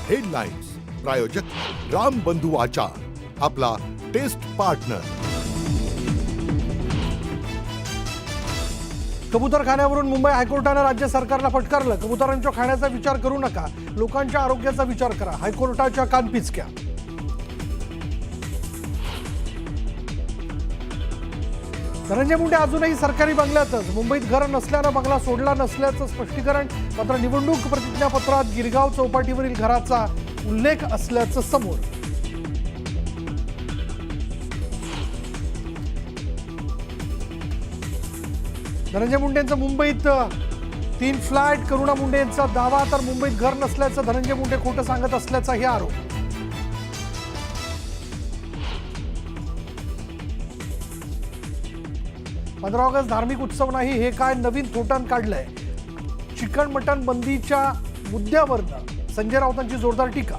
Headlines प्रायोजक राम बंधू आचार, आपला टेस्ट पार्टनर। कबूतरखान्यावरून मुंबई हायकोर्टाने राज्य सरकारला फटकारलं। कबुतरांच्या खाण्याचा विचार करू नका, लोकांच्या आरोग्याचा विचार करा, हायकोर्टाच्या कानपिचक्या। धनंजय मुंडे अजूनही सरकारी बंगल्यातच, मुंबईत घर नसल्यानं बंगला सोडला नसल्याचं स्पष्टीकरण। मात्र निवडणूक प्रतिज्ञापत्रात गिरगाव चौपाटीवरील घराचा उल्लेख असल्याचं समोर। धनंजय मुंडेंचं मुंबईत 3 फ्लॅट, करुणा मुंडेंचा दावा तर मुंबईत घर नसल्याचं धनंजय मुंडे खोटं सांगत असल्याचाही आरोप। पंधरा ऑगस्ट धार्मिक उत्सव नाही, हे काय नवीन थोटान काढलंय। चिकन मटन बंदीच्या मुद्द्यावरनं संजय राऊतांची जोरदार टीका।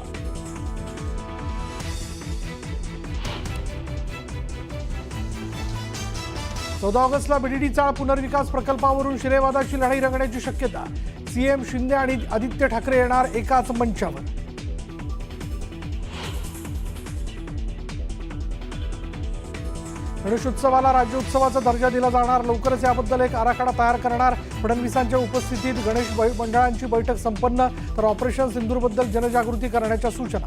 14 ऑगस्टला बीडीडी चाळ पुनर्विकास प्रकल्पावरून शिरेवादाची लढाई रंगण्याची शक्यता। सीएम शिंदे आणि आदित्य ठाकरे येणार एकाच मंचावर। गणेशोत्सवाला राज्योत्सवाचा दर्जा दिला जाणार, लवकरच याबद्दल एक आराखडा तयार करणार। फडणवीसांच्या उपस्थितीत गणेश मंडळांची बैठक संपन्न, तर ऑपरेशन सिंदूरबद्दल जनजागृती करण्याच्या सूचना।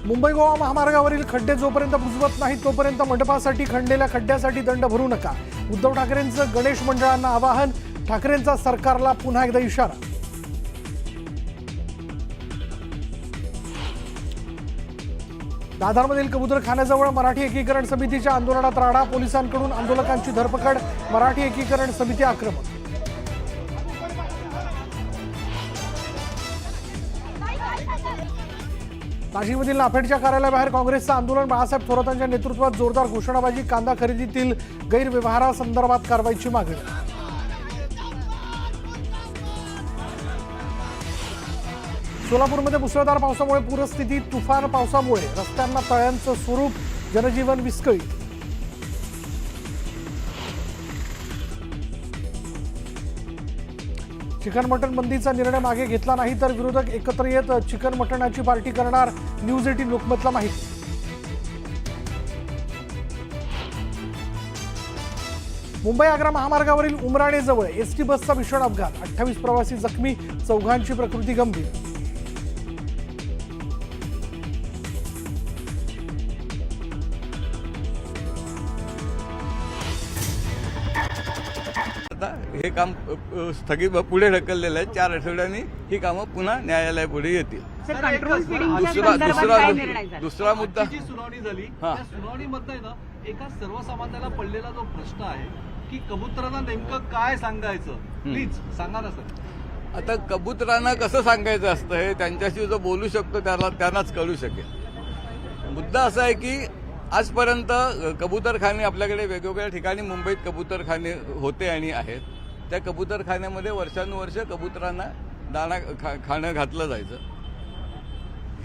मुंबई गोवा महामार्गावरील खड्डे जोपर्यंत बुजवत नाहीत तोपर्यंत मंडपासाठी खणलेल्या खड्ड्यासाठी दंड भरू नका। उद्धव ठाकरेंचं गणेश मंडळांना आवाहन, ठाकरेंचा सरकारला पुन्हा एकदा इशारा। दादरमधील कबूतरखान्याजवळ मराठी एकीकरण समितीच्या आंदोलनात राडा, पोलिसांकडून आंदोलकांची धरपकड, मराठी एकीकरण समिती आक्रमक। नाशिकमधील नाफेडच्या कार्यालयाबाहेर काँग्रेसचं आंदोलन, बाळासाहेब थोरातांच्या नेतृत्वात जोरदार घोषणाबाजी, कांदा खरेदीतील गैरव्यवहारासंदर्भात कारवाईची मागणी। सोलापूरमध्ये मुसळधार पावसामुळे पूरस्थिती, तुफान पावसामुळे रस्त्यांना तळ्यांचं स्वरूप, जनजीवन विस्कळीत। चिकन मटन बंदीचा निर्णय मागे घेतला नाही तर विरोधक एकत्र येत चिकन मटणाची पार्टी करणार, न्यूज 18 लोकमतला माहिती। मुंबई आग्रा महामार्गावरील उमराणेजवळ एसटी बसचा भीषण अपघात, 28 प्रवासी जखमी, 4घांची प्रकृती गंभीर। हे काम स्थगित पुढे ढकललेलं आहे। 4 आठवड्यांनी ही कामं पुन्हा न्यायालयापुढे येतील। दुसरा मुद्दा सुनावणी झाली, त्या सुनावणीमध्ये ना एका सर्वसामान्याला पडलेला जो प्रश्न आहे की कबुतरांना नेमकं काय सांगायचं, प्लीज सांगा ना सर। आता कबुतरांना कसं सांगायचं असतं हे त्यांच्याशी जो बोलू शकतो त्यांनाच कळू शकेल। मुद्दा असा आहे की आजपर्यंत कबूतरखाने आपल्याकडे वेगवेगळ्या ठिकाणी मुंबईत कबूतरखाने होते आणि आहेत। त्या कबूतरखान्यामध्ये वर्षानुवर्ष कबुतरांना दाणा खाणं घातलं जायचं।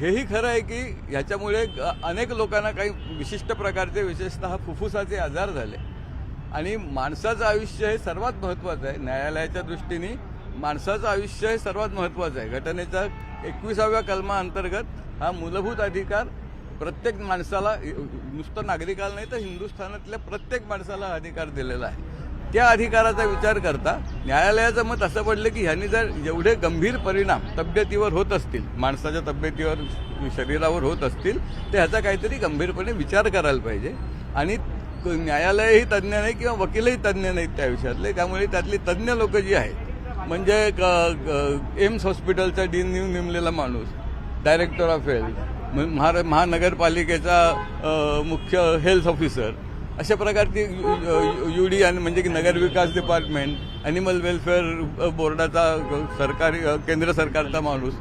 हेही खरं आहे की ह्याच्यामुळे अनेक लोकांना काही विशिष्ट प्रकारचे, विशेषतः फुफ्फुसाचे आजार झाले आणि माणसाचं आयुष्य हे सर्वात महत्त्वाचं आहे। न्यायालयाच्या दृष्टीने माणसाचं आयुष्य हे सर्वात महत्त्वाचं आहे। घटनेच्या 21व्या कलमाअंतर्गत हा मूलभूत अधिकार प्रत्येक माणसाला, नुसतं नागरिकाला नाही तर हिंदुस्थानातल्या प्रत्येक माणसाला अधिकार दिलेला आहे। त्या अधिकाराचा विचार करता न्यायालयाचं मत असं पडलं की ह्यांनी जर एवढे गंभीर परिणाम तब्येतीवर होत असतील, माणसाच्या तब्येतीवर, शरीरावर होत असतील, तर ह्याचा काहीतरी गंभीरपणे विचार करायला पाहिजे। आणि न्यायालयही तज्ज्ञ नाही किंवा वकीलही तज्ज्ञ नाहीत त्या विषयातले, त्यामुळे त्यातली तज्ज्ञ लोक जी आहेत, म्हणजे एम्स हॉस्पिटलचा डीन नेमलेला माणूस, डायरेक्टर ऑफ हेल्थ, महानगरपालिकेचा मुख्य हेल्थ ऑफिसर, अशा प्रकारची UD म्हणजे की नगर विकास डिपार्टमेंट, ॲनिमल वेलफेअर बोर्डाचा सरकारी केंद्र सरकारचा माणूस,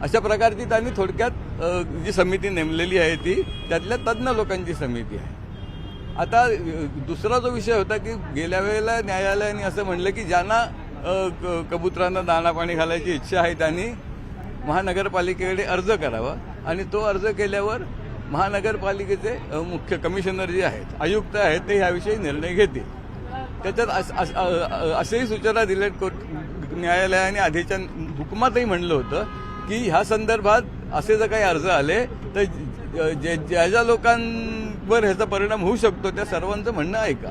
अशा प्रकारची त्यांनी थोडक्यात जी समिती नेमलेली आहे ती त्यातल्या तज्ज्ञ लोकांची समिती आहे। आता दुसरा जो विषय होता की गेल्या वेळेला न्यायालयाने असं म्हणलं की ज्यांना कबुतरांना दाणा पाणी घालायची इच्छा आहे त्यांनी महानगरपालिकेकडे अर्ज करावा आणि तो अर्ज केल्यावर महानगरपालिकेचे मुख्य कमिशनर जे आहेत, आयुक्त आहेत, ते ह्याविषयी निर्णय घेतील। त्याच्यात असेही सूचना दिल्यात न्यायालयाने आधीच्या हुकुमातही म्हणलं होतं की ह्या संदर्भात असे जर काही अर्ज आले तर ज्या ज्या लोकांवर ह्याचा परिणाम होऊ शकतो त्या सर्वांचं म्हणणं ऐका.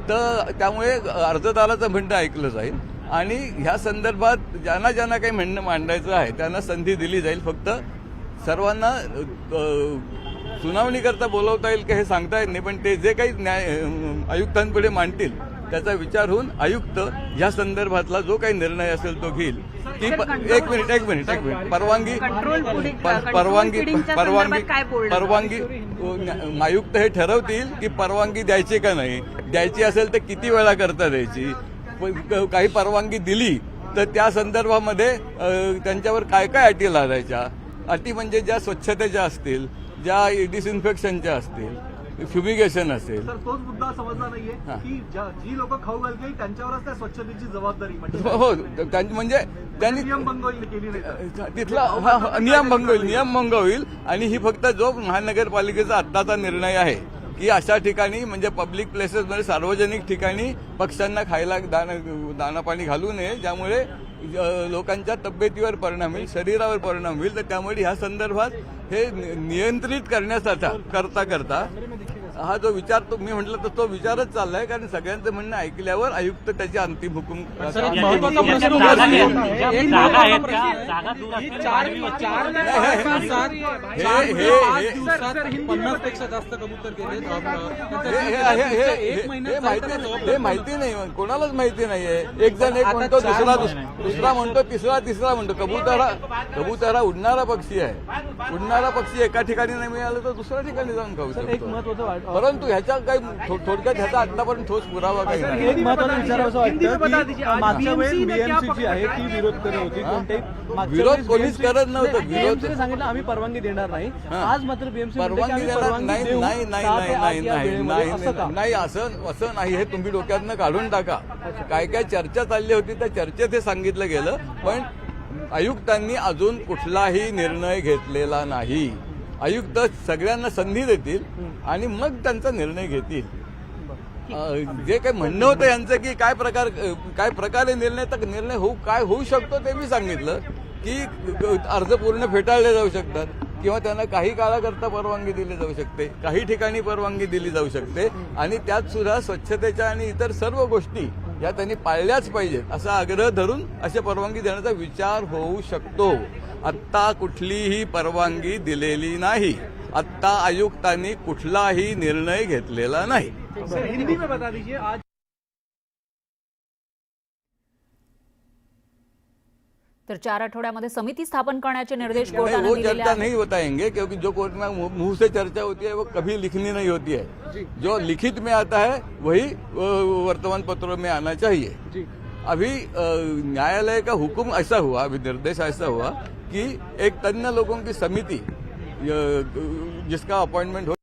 तर त्यामुळे अर्जदाराचं म्हणणं ऐकलं जाईल आणि ह्या संदर्भात ज्यांना ज्यांना काही म्हणणं मांडायचं आहे त्यांना संधी दिली जाईल. फक्त सर्वांना सुनावणीकरता बोलवता येईल का हे सांगता येत नाही, पण ते जे काही आयुक्तांपुढे मांडतील त्याचा विचार होऊन आयुक्त या संदर्भातला जो काही निर्णय असेल तो घेईल. की एक मिनिट परवानगी आयुक्त हे ठरवतील की परवानगी द्यायची का नाही, द्यायची असेल तर किती वेळा करता द्यायची. काही परवानगी दिली तर त्या संदर्भामध्ये त्यांच्यावर काय काय अटी लादायच्या. अटी म्हणजे ज्या स्वच्छतेच्या असतील, ज्या डिसइन्फेक्शनच्या असतील, फ्युमिगेशन असेल. सर तोच मुद्दा समजला नाहीये की जी लोक खाऊ घालतील त्यांच्यावरच त्या स्वच्छतेची जबाबदारी हो म्हणजे त्यांनी नियमभंग केली नाही तिथला नियमभंग होईल आणि ही फक्त जो महानगरपालिकेचा आत्ताचा निर्णय आहे की अशा ठिकाणी म्हणजे पब्लिक प्लेसेसमध्ये सार्वजनिक ठिकाणी पक्ष्यांना खायला दाना पाणी घालू नये, ज्यामुळे लोकांच्या तब्येतीवर परिणाम होईल, शरीरावर परिणाम होईल. तर त्यामुळे ह्या संदर्भात हे नियंत्रित करता हा जो विचार मी म्हटलं तर तो विचारच चाललाय, कारण सगळ्यांचं म्हणणं ऐकल्यावर आयुक्त त्याचे अंतिम हुकूम हे माहिती नाही, कोणालाच माहिती नाहीये. एक जण एक म्हणतो, दुसरा म्हणतो, तिसरा म्हणतो. कबुतरा उडणारा पक्षी आहे. उडणारा पक्षी एका ठिकाणी नाही मिळाला तर दुसऱ्या ठिकाणी जाऊन खाऊ शकतो. परंतु ह्याच्या काही थोडक्यात ह्याचा आतापर्यंत ठोस पुरावा काही नाही. एक महत्त्वाचं विचारावं वाटतं की मागच्या वेळेस बीएमसी जी आहे ती विरोध करत होती, कोणतेही विरोध कोणीच करत नव्हतं. विरोध सांगितलं आम्ही परवानगी देणार नाही. आज मात्र बीएमसी परवानगी देणार नाही असं नाही. हे तुम्ही डोक्यातनं काढून टाका. काय काय चर्चा चालली होती त्या चर्चेत हे सांगितलं गेलं, पण आयुक्तांनी अजून कुठलाही निर्णय घेतलेला नाही. आयुक्त सगळ्यांना संधी देतील आणि मग त्यांचा निर्णय घेतील. जे काही म्हणणं होतं यांचं की काय प्रकारे निर्णय होऊ शकतो ते मी सांगितलं की अर्ज पूर्ण फेटाळले जाऊ शकतात किंवा त्यांना काही काळाकरता परवानगी दिली जाऊ शकते, काही ठिकाणी परवानगी दिली जाऊ शकते आणि त्यात सुद्धा स्वच्छतेच्या आणि इतर सर्व गोष्टी या त्यांनी पाळल्याच पाहिजेत असा आग्रह धरून अशा परवानगी देण्याचा विचार होऊ शकतो. आत्ता कुठलीही परवानगी दिलेली नाही. आत्ता आयुक्तांनी कुठलाही निर्णय घेतलेला नाही. हिंदी में बता दीजिए आज तर 4 आठवड्यामध्ये समिती स्थापन करण्याचे निर्देश वो कोर्टाने दिलेले चर्चा आहेत. नहीं बताएंगे क्योंकि जो कोर्ट में मुंह से चर्चा होती है वो कभी लिखनी नहीं होती है. जो लिखित में आता है वही वर्तमान पत्रों में आना चाहिए. अभी न्यायालय का हुक्म ऐसा हुआ, अभी निर्देश ऐसा हुआ कि एक तज्ञ लोगों की समिति जिसका अपॉइंटमेंट हो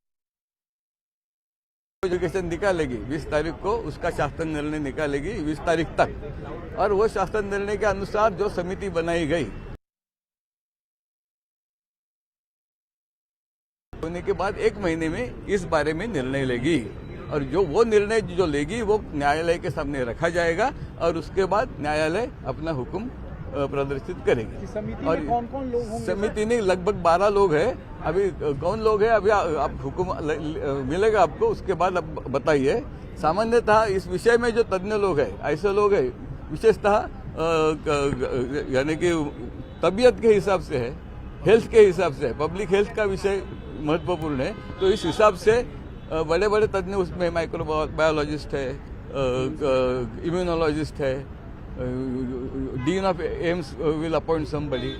एजुकेशन निकालेगी 20 तारीख को, उसका शासन निर्णय निकालेगी 20 तारीख तक. और वो शासन निर्णय के अनुसार जो समिति बनाई गई होने के बाद 1 महीने में इस बारे में निर्णय लेगी. और वो निर्णय जो लेगी वो न्यायालय के सामने रखा जाएगा और उसके बाद न्यायालय अपना हुक्म प्रदर्शित करेगी. और कौन लोग होंगे? समिति में लगभग 12 लोग हैं. अभी कौन लोग हैं अभी आप हुक्म मिलेगा आपको, उसके बाद आप बताइए. सामान्यतः इस विषय में जो तज्ञ लोग हैं, ऐसे लोग हैं विशेषतः यानी कि तबीयत के हिसाब से है, हेल्थ के हिसाब से है, पब्लिक हेल्थ का विषय महत्वपूर्ण है. तो इस हिसाब से बड़े बड़े तज्ञ उसमें माइक्रोबायोलॉजिस्ट है, इम्यूनोलॉजिस्ट है, dean of AIIMS will appoint somebody,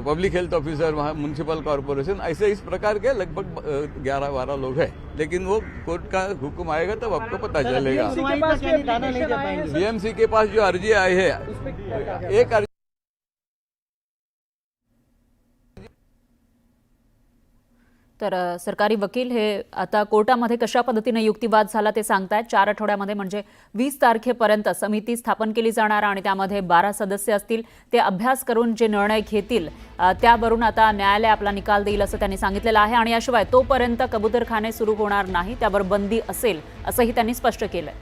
public health officer वहाँ म्यूनसिपल कॉरपोरेशन, ऐसे इस प्रकार के लगभग 11-12 लोग हैं. लेकिन वो कोर्ट का हुक्म आएगा तब आपको पता चलेगा. बीएमसी के पास जो अर्जी आई है, एक अर्जी तर सरकारी वकील हे आता कोर्टामध्ये कशा पद्धतीने युक्तिवाद झाला ते सांगतायत. 4 आठवड्यामध्ये म्हणजे 20 तारखेपर्यंत समिती स्थापन केली जाणार आणि त्यामध्ये 12 सदस्य असतील. ते अभ्यास करून जे निर्णय घेतील त्यावरून आता न्यायालय आपला निकाल देईल असं त्यांनी सांगितलेलं आहे. आणि याशिवाय तोपर्यंत कबूतरखाने सुरू होणार नाही, त्यावर बंदी असेल असंही त्यांनी स्पष्ट केलंय.